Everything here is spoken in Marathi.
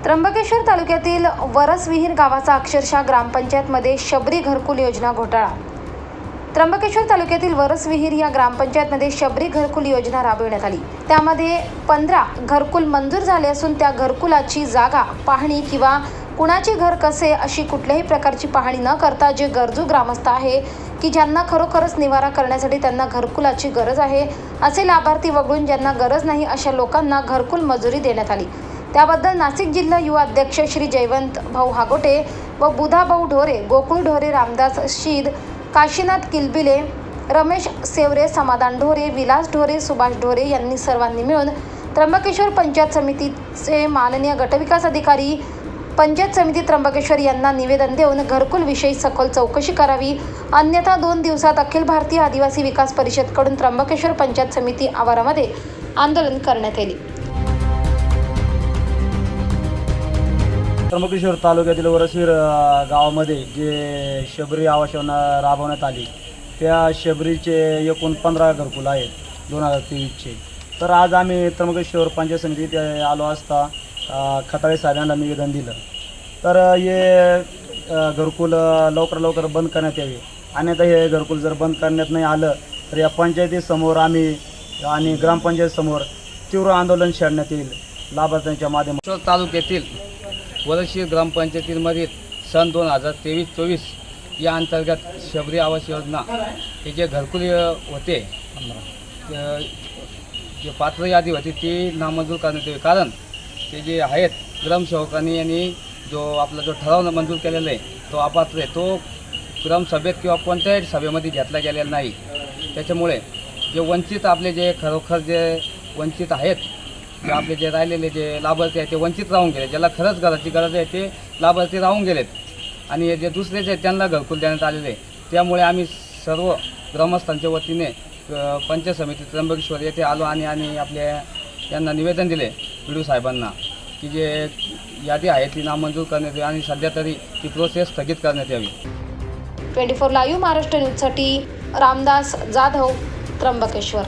त्र्यंबकेश्वर तालुक्यातील वरसविहीर गावाचा अक्षरशः ग्रामपंचायतमध्ये शबरी घरकुल योजना घोटाळा। त्र्यंबकेश्वर तालुक्यातील वरसविहीर या ग्रामपंचायतमध्ये शबरी घरकुल योजना राबविण्यात आली। त्यामध्ये 15 घरकुल मंजूर झाले असून त्या घरकुलाची जागा पाहणी किंवा कुणाचे घर कसे अशी कुठल्याही प्रकारची पाहणी न करता जे गरजू ग्रामस्थ आहे की ज्यांना खरोखरच निवारा करण्यासाठी त्यांना घरकुलाची गरज आहे असे लाभार्थी वगळून ज्यांना गरज नाही अशा लोकांना घरकुल मंजुरी देण्यात आली। त्याबद्दल नाशिक जिल्हा युवा अध्यक्ष श्री जयवंत भाऊ हागोटे व बुधा भाऊ ढोरे, गोकुळ ढोरे, रामदास शीद, काशीनाथ किलबिले, रमेश सेवरे, समाधान ढोरे, विलास ढोरे, सुभाष ढोरे यांनी सर्वांनी मिळून त्र्यंबकेश्वर पंचायत समितीचे माननीय गटविकास अधिकारी पंचायत समिती त्र्यंबकेश्वर यांना निवेदन देऊन घरकुल विषयी सखोल चौकशी करावी, अन्यथा 2 दिवसात अखिल भारतीय आदिवासी विकास परिषदकडून त्र्यंबकेश्वर पंचायत समिती आवारामध्ये आंदोलन करण्यात येईल। त्र्यंबकेश्वर तालुक्यातील वरसविहीर गावामध्ये जे शबरी आवास योजना राबवण्यात आली त्या शबरीचे एकूण 15 घरकुल आहेत 2023चे। तर आज आम्ही त्र्यंबकेश्वर पंचायत समितीत आलो असता खताळे साहेबांना निवेदन दिलं। तर हे घरकुल लवकर बंद करण्यात यावे, अन्यथा हे घरकुल जर बंद करण्यात नाही आलं तर या पंचायतीसमोर आम्ही आणि ग्रामपंचायतीसमोर तीव्र आंदोलन छेडण्यात येईल। लाभार्थ्यांच्या माध्यमातून तालुक्यातील वरसविहीर ग्रामपंचायतीमध्ये सन 2023-24 या अंतर्गत शबरी आवास योजना हे जे घरकुल होते जे पात्र यादी होती ती नामंजूर करण्यात यावी। कारण ते जे आहेत ग्रामसेवकांनी यांनी जो ठराव मंजूर केलेला आहे तो अपात्र आहे, तो ग्रामसभेत किंवा कोणत्याही सभेमध्ये घेतला गेलेला नाही। त्याच्यामुळे जे वंचित आपले जे खरोखर जे वंचित आहेत, जे आपले जे राहिलेले जे लाभार्थी आहेत ते वंचित राहून गेले, ज्याला खरंच घराची गरज आहे ते लाभार्थी राहून गेलेत आणि जे दुसरे जे त्यांना घरकुल देण्यात आलेले। त्यामुळे आम्ही सर्व ग्रामस्थांच्या वतीने पंचायत समिती त्र्यंबकेश्वर येथे आलो आणि आपल्या यांना निवेदन दिले व्हिडिओ साहेबांना की जे यादी आहे ती नामंजूर करण्यात यावी आणि सध्या तरी ती प्रोसेस स्थगित करण्यात यावी। 24 लाईव्ह महाराष्ट्र न्यूजसाठी रामदास जाधव, त्र्यंबकेश्वर।